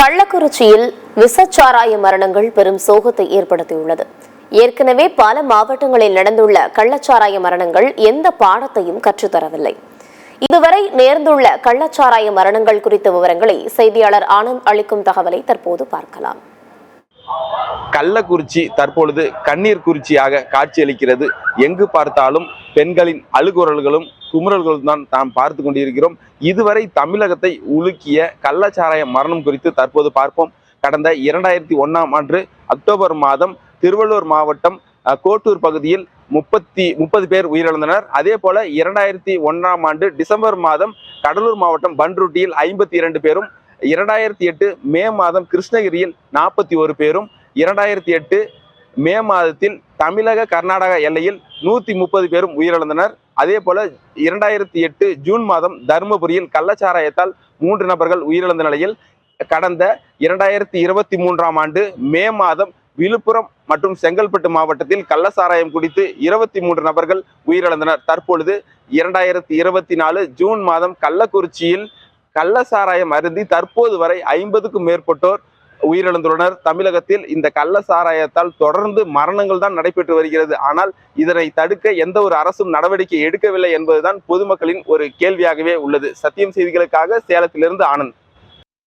கள்ளக்குறிச்சியில் விசச்சாராய மரணங்கள் பெரும் சோகத்தை ஏற்படுத்தியுள்ளது. ஏற்கனவே பல மாவட்டங்களில் நடந்துள்ள கள்ளச்சாராய மரணங்கள் எந்த பாடத்தையும் கற்றுத்தரவில்லை. இதுவரை நேர்ந்துள்ள கள்ளச்சாராய மரணங்கள் குறித்த விவரங்களை செய்தியாளர் ஆனந்த் அளிக்கும் தகவலை தற்போது பார்க்கலாம். கள்ளக்குறிச்சி தற்பொழுது கண்ணீர் குறிச்சியாக காட்சியளிக்கிறது. எங்கு பார்த்தாலும் பெண்களின் அழுகுரல்களும் குமுறல்களும் தான் நாம் பார்த்து கொண்டிருக்கிறோம். இதுவரை தமிழகத்தை உலுக்கிய கள்ளச்சாராய மரணம் குறித்து தற்போது பார்ப்போம். கடந்த 2001ஆம் ஆண்டு அக்டோபர் மாதம் திருவள்ளூர் மாவட்டம் கோட்டூர் பகுதியில் 30 பேர் உயிரிழந்தனர். அதே போல 2001ஆம் ஆண்டு டிசம்பர் மாதம் கடலூர் மாவட்டம் பன்ருட்டியில் 52 பேரும், 2008 மே மாதம் கிருஷ்ணகிரியில் 41 பேரும், 2008 மே மாதத்தில் தமிழக கர்நாடக எல்லையில் 130 பேரும் உயிரிழந்தனர். அதே போல 2008 ஜூன் மாதம் தருமபுரியில் கள்ளச்சாராயத்தால் 3 நபர்கள் உயிரிழந்த நிலையில் கடந்த 2023ஆம் ஆண்டு மே மாதம் விழுப்புரம் மற்றும் செங்கல்பட்டு மாவட்டத்தில் கள்ளச்சாராயம் குடித்து 23 நபர்கள் உயிரிழந்தனர். தற்பொழுது 2024 ஜூன் மாதம் கள்ளக்குறிச்சியில் கள்ளச்சாராயம் அருந்தி தற்போது வரை 50க்கும் மேற்பட்டோர் உயிரிழந்துள்ளனர். தமிழகத்தில் இந்த கள்ளச்சாராயத்தால் தொடர்ந்து மரணங்கள் தான் நடைபெற்று வருகிறது. ஆனால் இதனை தடுக்க எந்த ஒரு அரசும் நடவடிக்கை எடுக்கவில்லை என்பதுதான் பொதுமக்களின் ஒரு கேள்வியாகவே உள்ளது. சத்தியம் செய்திகளுக்காக சேலத்திலிருந்து ஆனந்த்.